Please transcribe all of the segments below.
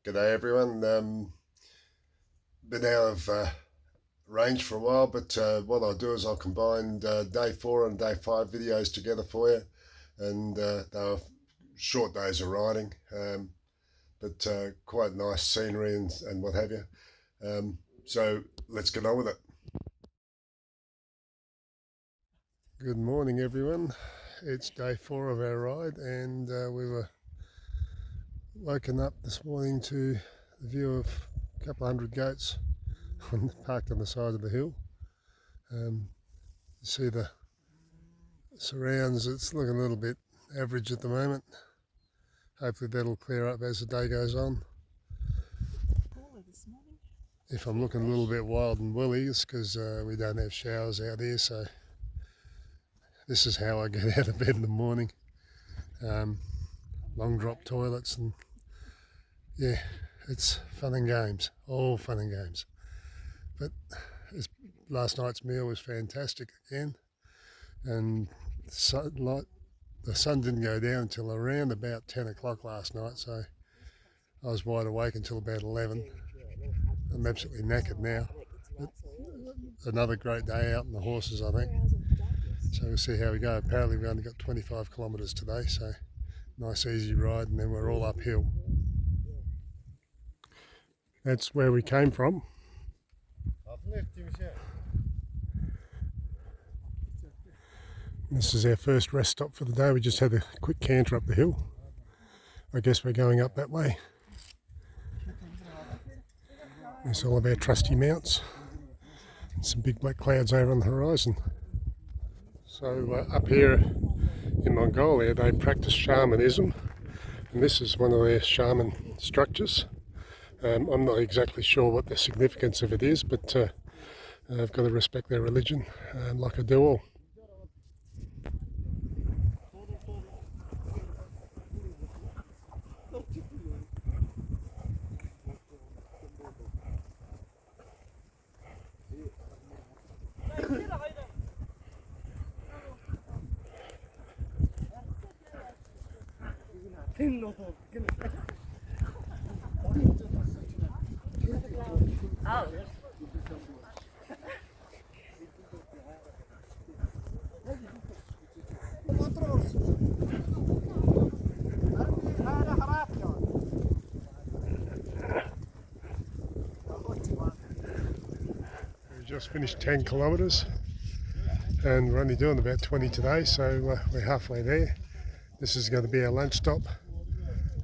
G'day everyone. Been out of range for a while, but what I'll do is I'll combine day 4 and day 5 videos together for you, and they're short days of riding, but quite nice scenery and what have you. So let's get on with it. Good morning everyone. It's day 4 of our ride, and we were woken up this morning to the view of a couple of hundred goats parked on the side of the hill. You see the surrounds, it's looking a little bit average at the moment. Hopefully that'll clear up as the day goes on. If I'm looking a little bit wild and woolly, it's because we don't have showers out here, so this is how I get out of bed in the morning. Long drop toilets, and yeah, it's fun and games, all fun and games. But last night's meal was fantastic again, and the sun didn't go down until around about 10 o'clock last night, so I was wide awake until about 11. I'm absolutely knackered now, but another great day out on the horses, I think. So we'll see how we go. Apparently we only got 25 kilometres today, so nice easy ride, and then we're all uphill. That's where we came from. This is our first rest stop for the day. We just had a quick canter up the hill. I guess we're going up that way. There's all of our trusty mounts. Some big black clouds over on the horizon. So up here in Mongolia they practice shamanism, and this is one of their shaman structures. I'm not exactly sure what the significance of it is, but I've got to respect their religion like I do all. We just finished 10 kilometres and we're only doing about 20 today, so we're halfway there. This is going to be our lunch stop,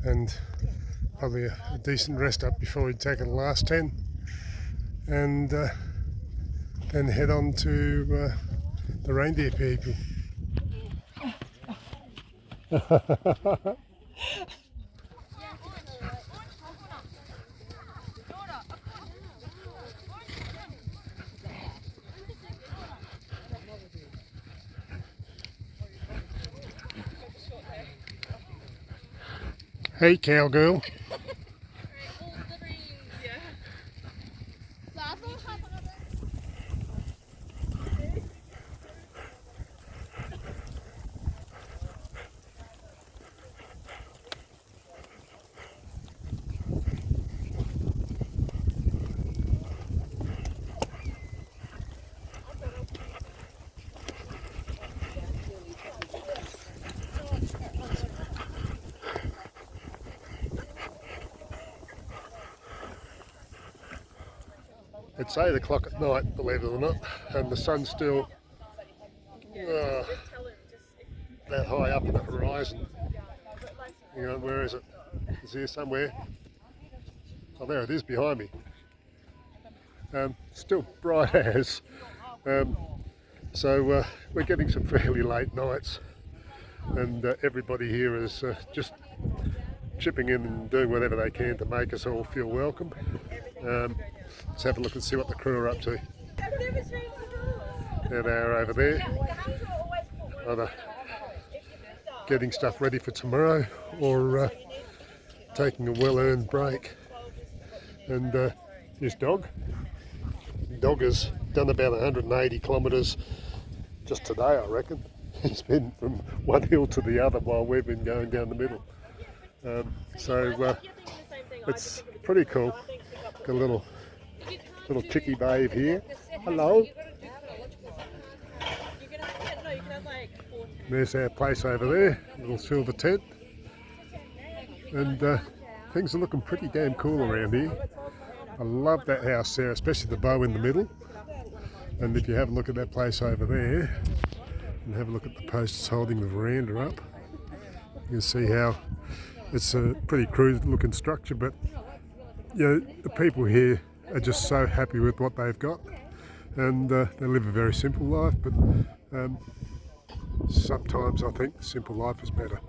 and probably a decent rest up before we take the last 10, and then head on to the reindeer people. Hey cowgirl. It's 8 o'clock at night, believe it or not, and the sun's still that high up in the horizon. Hang on, where is it? It's here somewhere. Oh, there it is behind me. Still bright as. So we're getting some fairly late nights, and everybody here is just chipping in and doing whatever they can to make us all feel welcome. Let's have a look and see what the crew are up to. There they are over there, either getting stuff ready for tomorrow or taking a well-earned break. And this dog has done about 180 kilometres just today, I reckon. He's been from one hill to the other while we've been going down the middle. So pretty cool. Got a little chickie babe here. Hello. There's our place over there, little silver tent. And things are looking pretty damn cool around here. I love that house there, especially the bow in the middle. And if you have a look at that place over there, and have a look at the posts holding the veranda up, you can see how it's a pretty crude looking structure, but you know, the people here are just so happy with what they've got, and they live a very simple life, but sometimes I think simple life is better.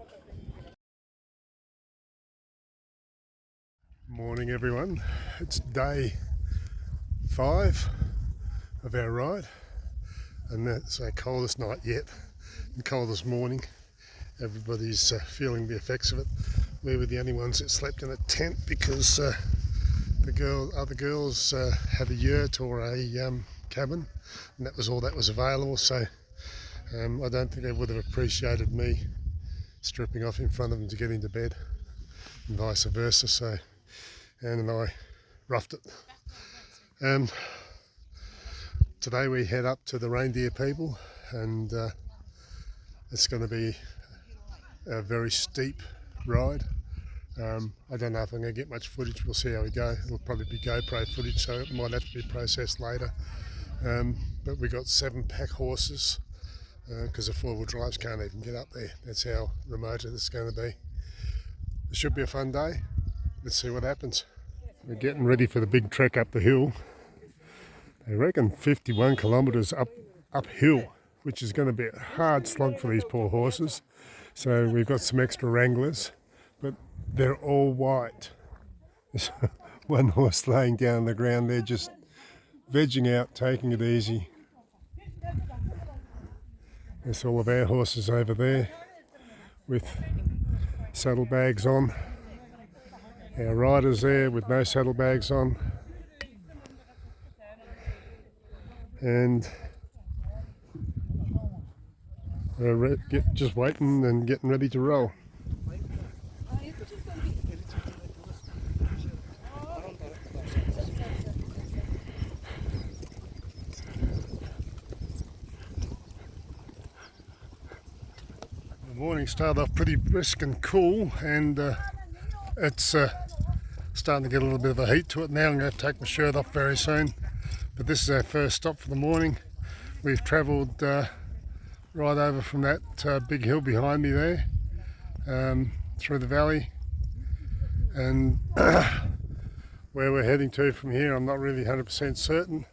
Morning everyone, it's day 5 of our ride, and that's our coldest night yet, and coldest morning. Everybody's feeling the effects of it. We were the only ones that slept in a tent because the other girls had a yurt or a cabin, and that was all that was available. So I don't think they would have appreciated me stripping off in front of them to get into bed, and vice versa. So Anne and I roughed it. Today we head up to the reindeer people, and it's going to be a very steep ride. I don't know if I'm going to get much footage. We'll see how we go. It'll probably be GoPro footage, so it might have to be processed later. But we got 7 pack horses because the 4-wheel drives can't even get up there. That's how remote it's going to be. It should be a fun day. Let's see what happens. We're getting ready for the big trek up the hill. They reckon 51 kilometres uphill, which is going to be a hard slog for these poor horses. So we've got some extra wranglers, but they're all white. There's one horse laying down on the ground there, just vegging out, taking it easy. There's all of our horses over there with saddlebags on. Our riders there with no saddlebags on. And we're just waiting and getting ready to roll. The morning started off pretty brisk and cool, and it's starting to get a little bit of a heat to it now. I'm going to take my shirt off very soon, but this is our first stop for the morning. We've travelled right over from that big hill behind me there, through the valley, and where we're heading to from here I'm not really 100% certain,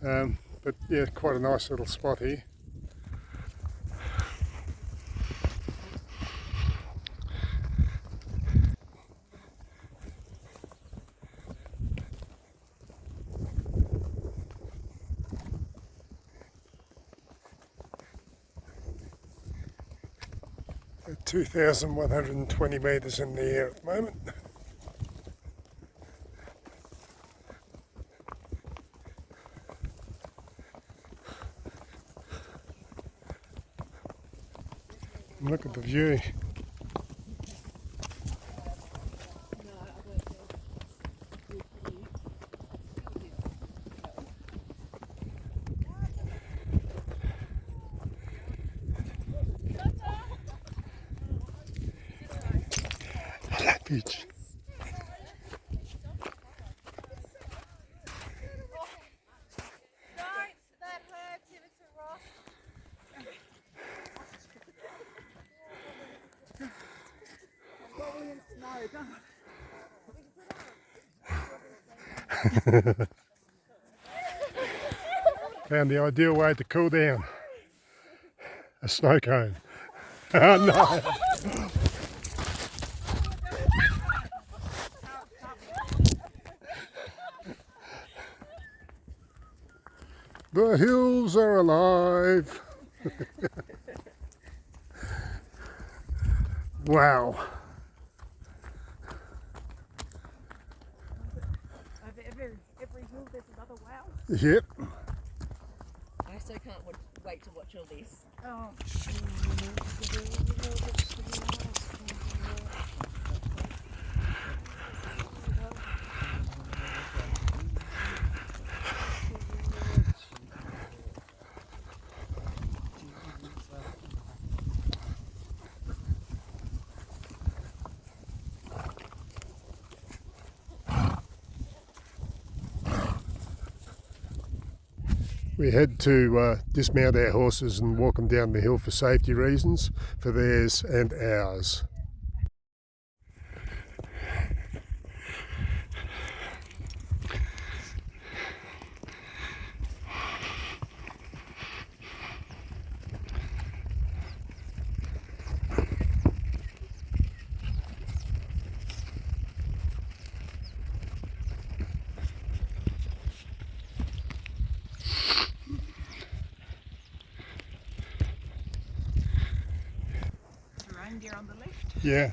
but yeah, quite a nice little spot here. At 2,120 metres in the air at the moment. And look at the view. Beach. Found the ideal way to cool down. A snow cone. Oh no! The hills are alive. Wow. Every hill there's another wow. Yep. I so can't wait to watch all this. Oh. we had to dismount our horses and walk them down the hill for safety reasons, for theirs and ours. Reindeer on the left. Yeah.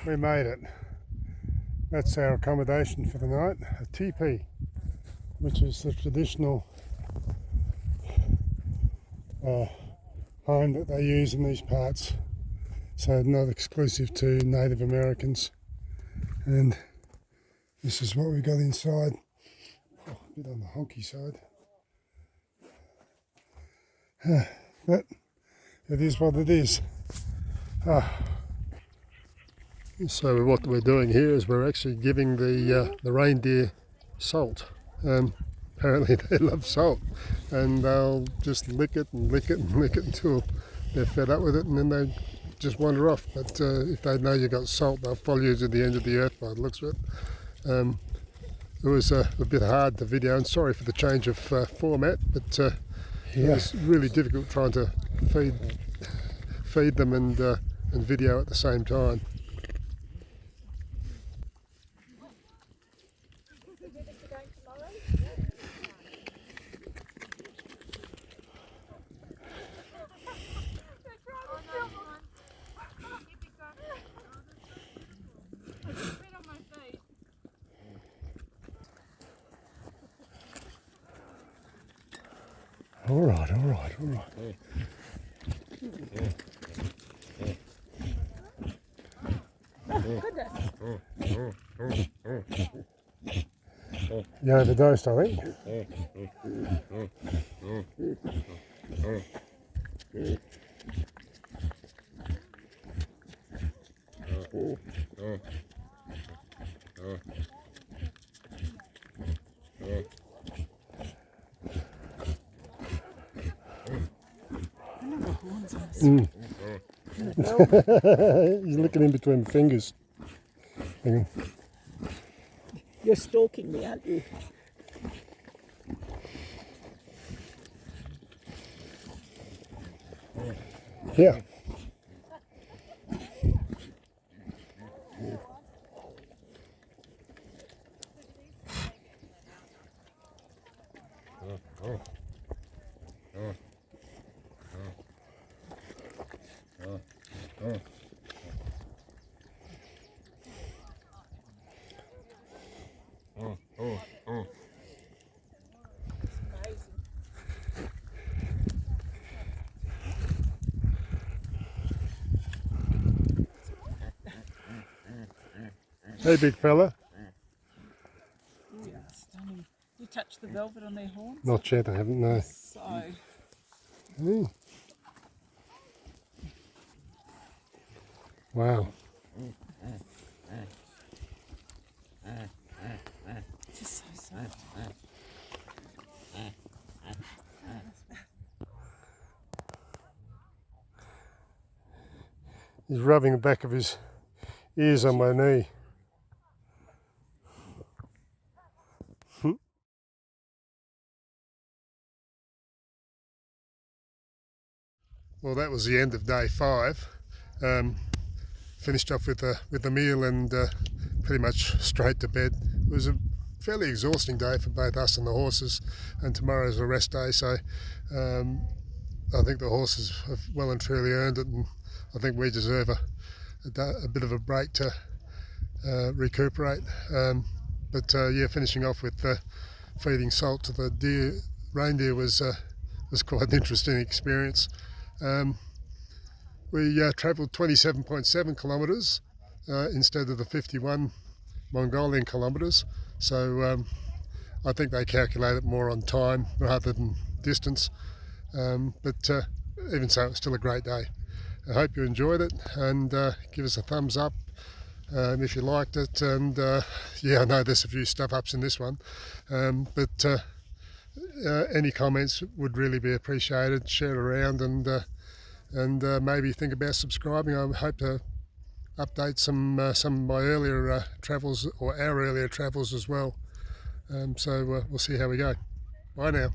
We made it. That's our accommodation for the night, a teepee, which is the traditional home that they use in these parts. So not exclusive to Native Americans. And this is what we got inside. Oh, a bit on the honky side. But it is what it is. So what we're doing here is we're actually giving the reindeer salt. Apparently they love salt, and they'll just lick it and lick it and lick it until they're fed up with it, and then they just wander off. But if they know you've got salt, they'll follow you to the end of the earth by the looks of it. It was a bit hard to video, and sorry for the change of format, but it was really difficult trying to feed them and video at the same time. All right. You overdosed, I think. He's looking in between the fingers. Hang on. You're stalking me, aren't you? Yeah. Hey, big fella. Yeah, stunning. You touch the velvet on their horns? Not yet, I haven't, no. So. Wow. Just so soft. He's rubbing the back of his ears on my knee. Well, that was the end of day 5. Finished off with the meal and pretty much straight to bed. It was a fairly exhausting day for both us and the horses, and tomorrow's a rest day, so I think the horses have well and truly earned it, and I think we deserve a bit of a break to recuperate. But yeah, finishing off with feeding salt to the reindeer was quite an interesting experience. We travelled 27.7 kilometres instead of the 51 Mongolian kilometres, so I think they calculate it more on time rather than distance. But even so, it's still a great day. I hope you enjoyed it, and give us a thumbs up if you liked it. And yeah, I know there's a few stuff ups in this one, but any comments would really be appreciated. Share it around, and maybe think about subscribing. I hope to update some of my earlier travels, or our earlier travels as well. So we'll see how we go. Bye now.